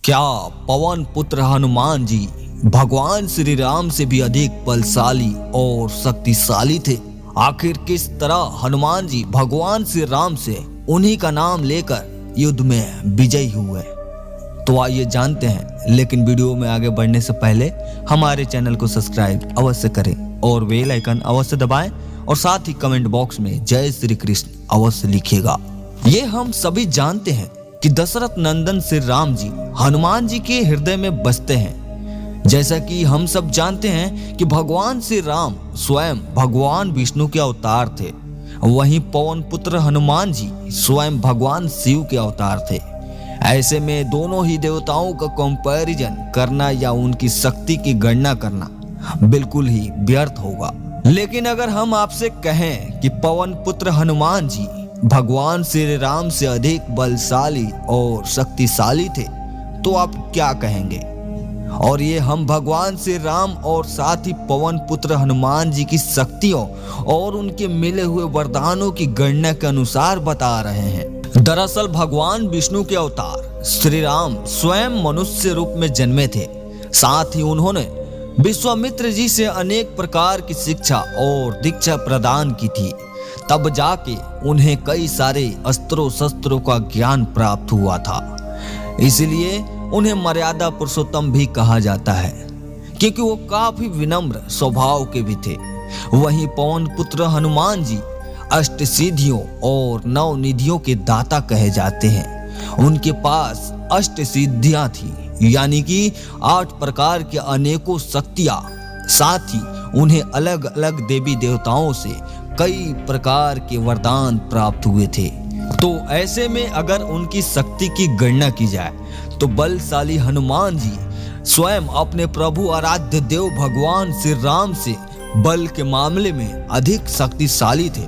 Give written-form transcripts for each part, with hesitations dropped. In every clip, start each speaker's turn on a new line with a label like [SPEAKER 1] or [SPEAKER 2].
[SPEAKER 1] क्या पवन पुत्र हनुमान जी भगवान श्री राम से भी अधिक बलशाली और शक्तिशाली थे? आखिर किस तरह हनुमान जी भगवान श्री राम से उन्हीं का नाम लेकर युद्ध में विजयी हुए? तो आइए जानते हैं, लेकिन वीडियो में आगे बढ़ने से पहले हमारे चैनल को सब्सक्राइब अवश्य करें और बेल आइकन अवश्य दबाएं और साथ ही कमेंट बॉक्स में जय श्री कृष्ण अवश्य लिखिएगा। ये हम सभी जानते हैं कि दशरथ नंदन श्री राम जी हनुमान जी के हृदय में बसते हैं। जैसा कि हम सब जानते हैं कि भगवान श्री राम स्वयं भगवान विष्णु के अवतार थे, वहीं पवन पुत्र हनुमान जी स्वयं भगवान शिव के अवतार थे। ऐसे में दोनों ही देवताओं का कंपैरिजन करना या उनकी शक्ति की गणना करना बिल्कुल ही व्यर्थ होगा। लेकिन अगर हम आपसे कहें कि पवन पुत्र हनुमान जी भगवान श्री राम से अधिक बलशाली और शक्तिशाली थे, तो आप क्या कहेंगे? और ये हम भगवान श्री राम और साथ ही पवन पुत्र हनुमान जी की शक्तियों और उनके मिले हुए वरदानों की गणना के अनुसार बता रहे हैं। दरअसल भगवान विष्णु के अवतार श्री राम स्वयं मनुष्य रूप में जन्मे थे। साथ ही उन्होंने विश्वामित्र जी से अनेक प्रकार की शिक्षा और दीक्षा प्रदान की थी। तब जाके उन्हें कई सारे अस्त्रों शस्त्रों का ज्ञान प्राप्त हुआ था। इसलिए उन्हें मर्यादा पुरुषोत्तम भी कहा जाता है, क्योंकि वो काफी विनम्र स्वभाव के भी थे। वहीं पवन पुत्र हनुमान जी अष्ट सिद्धियों और नौ निधियों के दाता कहे जाते हैं। उनके पास अष्ट सिद्धियां थी, यानी कि 8 प्रकार के अनेकों शक्तियां। साथ ही उन्हें अलग अलग देवी देवताओं से कई प्रकार के वरदान प्राप्त हुए थे। तो ऐसे में अगर उनकी शक्ति की गणना की जाए तो बलशाली हनुमान जी स्वयं अपने प्रभु आराध्य देव भगवान श्री राम से बल के मामले में अधिक शक्तिशाली थे।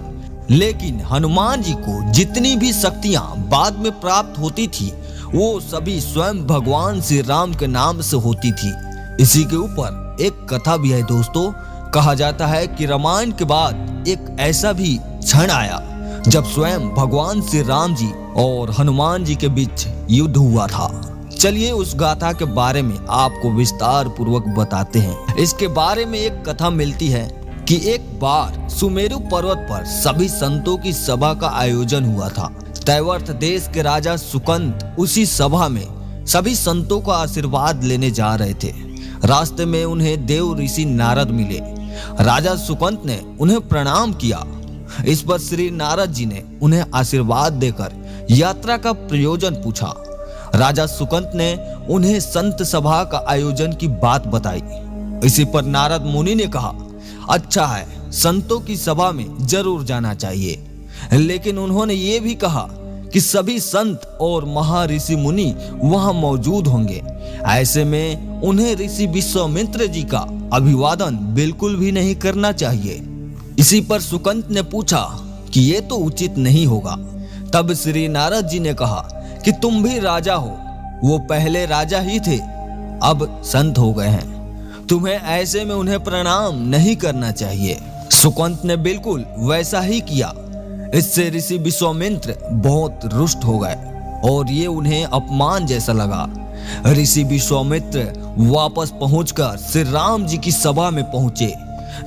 [SPEAKER 1] लेकिन हनुमान जी को जितनी भी शक्तियां बाद में प्राप्त होती थी, वो सभी स्वयं भगवान श्री राम के नाम से होती थी। इसी के ऊपर एक कथा भी है दोस्तों। कहा जाता है कि रामायण के बाद एक ऐसा भी क्षण आया जब स्वयं भगवान श्री राम जी और हनुमान जी के बीच युद्ध हुआ था। चलिए उस गाथा के बारे में आपको विस्तार पूर्वक बताते हैं। इसके बारे में एक कथा मिलती है कि एक बार सुमेरु पर्वत पर सभी संतों की सभा का आयोजन हुआ था। तैवर्त देश के राजा सुकंत उसी सभा में सभी संतों का आशीर्वाद लेने जा रहे थे। रास्ते में उन्हें देव ऋषि नारद मिले। राजा सुकंत ने उन्हें प्रणाम किया। इस पर श्री नारद जी ने उन्हें आशीर्वाद देकर यात्रा का प्रयोजन पूछा। राजा सुकंत ने उन्हें संत सभा का आयोजन की बात बताई। इसी पर नारद मुनि ने कहा, अच्छा है, संतों की सभा में जरूर जाना चाहिए। लेकिन उन्होंने ये भी कहा कि सभी संत और महर्षि मुनि वहां मौजूद होंगे। ऐसे में उन्हें ऋषि विश्वामित्र जी का अभिवादन बिल्कुल भी नहीं करना चाहिए। इसी पर सुकंत ने पूछा कि ये तो उचित नहीं होगा। तब श्री नारद जी ने कहा कि तुम भी राजा हो, वो पहले राजा ही थे, अब संत हो गए हैं, तुम्हें ऐसे में उन्हें प्रणाम नहीं करना चाहिए। सुकंत ने बिल्कुल वैसा ही किया। इससे ऋषि विश्वामित्र बहुत रुष्ट हो गए और ये उन्हें अपमान जैसा लगा। ऋषि विश्वामित्र वापस पहुंचकर श्री राम जी की सभा में पहुंचे,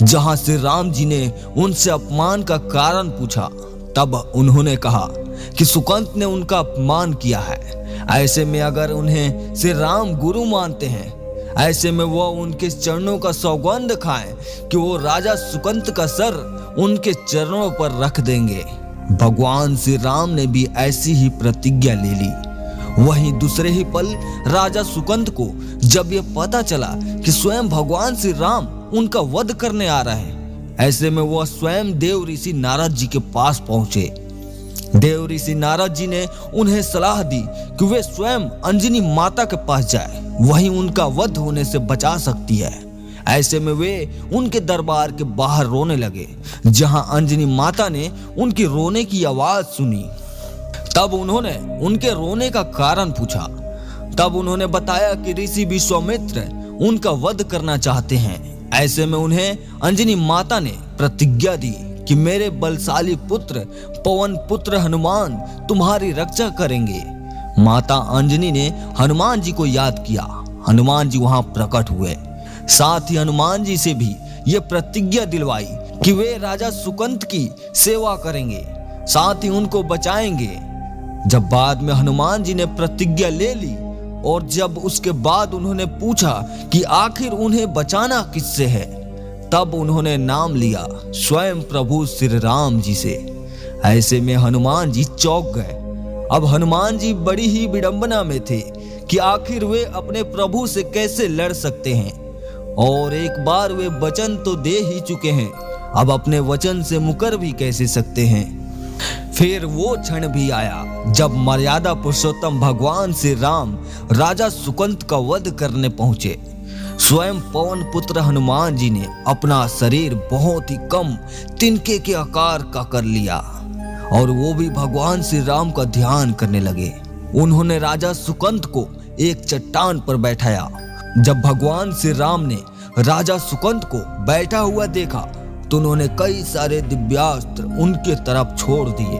[SPEAKER 1] जहां श्री राम जी ने उनसे अपमान का कारण पूछा। तब उन्होंने कहा कि सुकंत ने उनका अपमान किया है। ऐसे में अगर उन्हें श्री राम गुरु मानते हैं, ऐसे में वो उनके चरणों का सौगंध खाएं कि वो राजा सुकंत का सर उनके चरणों पर रख देंगे। भगवान श्री राम ने भी ऐसी ही प्रतिज्ञा ले ली। वहीं दूसरे ही पल राजा सुकंत को जब ये पता चला कि स्वयं भगवान श्री राम उनका वध करने आ रहे हैं, ऐसे में वह स्वयं देव ऋषि नारद जी के पास पहुंचे। देव ऋषि नारद जी ने उन्हें सलाह दी कि वे स्वयं अंजनी माता के पास जाए, वहीं उनका वध होने से बचा सकती है। ऐसे में वे उनके दरबार के बाहर रोने लगे, जहां अंजनी माता ने उनकी रोने की आवाज सुनी। तब उन्होंने उनके रोने का कारण पूछा। तब उन्होंने बताया कि ऋषि विश्वामित्र उनका वध करना चाहते हैं। ऐसे में उन्हें अंजनी माता ने प्रतिज्ञा दी कि मेरे बलशाली पुत्र पवन पुत्र हनुमान तुम्हारी रक्षा करेंगे। माता अंजनी ने हनुमान जी को याद किया। हनुमान जी वहां प्रकट हुए। साथ ही हनुमान जी से भी ये प्रतिज्ञा दिलवाई कि वे राजा सुकंत की सेवा करेंगे, साथ ही उनको बचाएंगे। जब बाद में हनुमान जी ने प्रतिज्ञा ले ली और जब उसके बाद उन्होंने पूछा कि आखिर उन्हें बचाना किससे है, तब उन्होंने नाम लिया स्वयं प्रभु श्री राम जी से। ऐसे में हनुमान जी चौंक गए। अब हनुमान जी बड़ी ही विडंबना में थे कि आखिर वे अपने प्रभु से कैसे लड़ सकते हैं, और एक बार वे वचन तो दे ही चुके हैं, अब अपने वचन से मुकर भी कैसे सकते हैं। फिर वो क्षण भी आया जब मर्यादा पुरुषोत्तम भगवान श्री राम राजा सुकंत का वध करने पहुंचे। स्वयं पवन पुत्र हनुमान जी ने अपना शरीर बहुत ही कम तिनके के आकार का कर लिया और वो भी भगवान श्री राम का ध्यान करने लगे। उन्होंने राजा सुकंत को एक चट्टान पर बैठाया। जब भगवान श्री राम ने राजा सुकंत को बैठा हुआ देखा तो उन्होंने कई सारे दिव्यास्त्र उनके तरफ छोड़ दिए,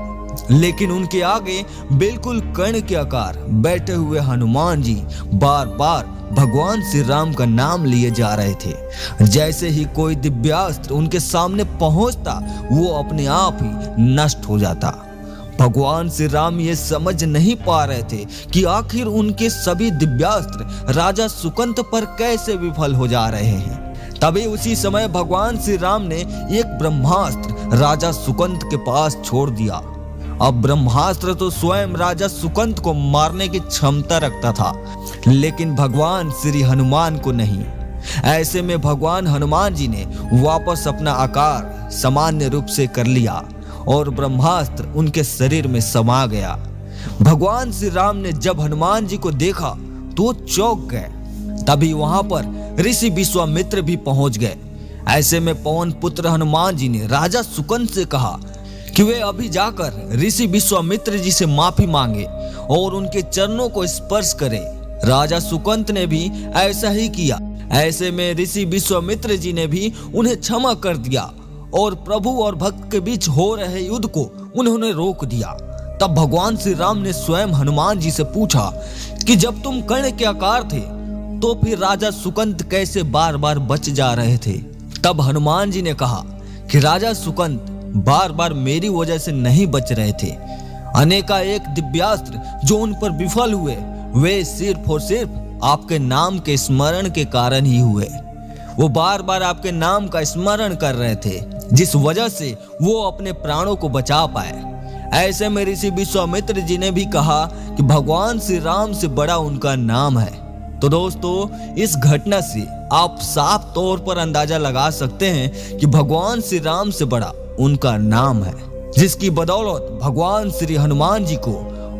[SPEAKER 1] लेकिन उनके आगे बिल्कुल कर्ण के आकार बैठे हुए हनुमान जी बार बार भगवान श्री राम का नाम लिए जा रहे थे। जैसे ही कोई दिव्यास्त्र उनके सामने पहुंचता वो अपने आप ही नष्ट हो जाता। भगवान श्री राम ये समझ नहीं पा रहे थे कि आखिर उनके सभी दिव्यास्त्र राजा सुकंत पर कैसे विफल हो जा रहे हैं। तभी उसी समय भगवान श्री राम ने एक ब्रह्मास्त्र राजा सुकंत के पास छोड़ दिया। अब ब्रह्मास्त्र तो स्वयं राजा सुकंत को मारने की क्षमता रखता था, लेकिन भगवान श्री हनुमान को नहीं। ऐसे में भगवान हनुमान जी ने वापस अपना आकार सामान्य रूप से कर लिया और ब्रह्मास्त्र उनके शरीर में समा गया। भगवान श्री राम ने जब हनुमान जी को देखा तो चौंक गए। तभी वहां पर ऋषि विश्वामित्र भी पहुंच गए। ऐसे में पवन पुत्र हनुमान जी ने राजा सुकंत से कहा कि वे अभी जाकर ऋषि विश्वामित्र जी से माफी मांगे और उनके चरणों को स्पर्श करें। राजा सुकंत ने भी ऐसा ही किया। ऐसे में ऋषि विश्वामित्र जी ने भी उन्हें क्षमा कर दिया और प्रभु और भक्त के बीच हो रहे युद्ध को उन्होंने रोक दिया। तब भगवान श्री राम ने स्वयं हनुमान जी से पूछा कि जब तुम कर्ण के आकार थे तो फिर राजा सुकंत कैसे बार बार बच जा रहे थे। तब हनुमान जी ने कहा कि राजा सुकंत बार बार मेरी वजह से नहीं बच रहे थे। अनेकानेक दिव्यास्त्र जो उन पर विफल हुए वे सिर्फ और सिर्फ आपके नाम के स्मरण के कारण ही हुए। वो बार बार आपके नाम का स्मरण कर रहे थे, जिस वजह से वो अपने प्राणों को बचा पाए। ऐसे में ऋषि विश्वामित्र जी ने भी कहा कि भगवान श्री राम से बड़ा उनका नाम है। तो दोस्तों, इस घटना से आप साफ तौर पर अंदाजा लगा सकते हैं कि भगवान श्री राम से बड़ा उनका नाम है, जिसकी बदौलत भगवान श्री हनुमान जी को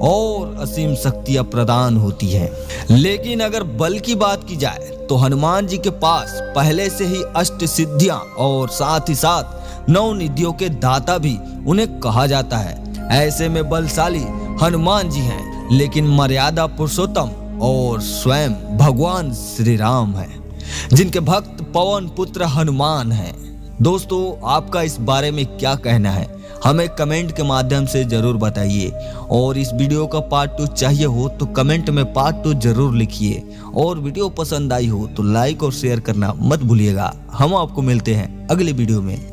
[SPEAKER 1] और असीम शक्तियां प्रदान होती हैं। लेकिन अगर बल की बात की जाए तो हनुमान जी के पास पहले से ही अष्ट सिद्धियां और साथ ही साथ 9 निधियों के दाता भी उन्हें कहा जाता है। ऐसे में बलशाली हनुमान जी हैं, लेकिन मर्यादा पुरुषोत्तम और स्वयं भगवान श्री राम हैं, जिनके भक्त पवन पुत्र हनुमान हैं। दोस्तों, आपका इस बारे में क्या कहना है, हमें कमेंट के माध्यम से जरूर बताइए। और इस वीडियो का पार्ट 2 चाहिए हो तो कमेंट में पार्ट 2 जरूर लिखिए। और वीडियो पसंद आई हो तो लाइक और शेयर करना मत भूलिएगा। हम आपको मिलते हैं अगली वीडियो में।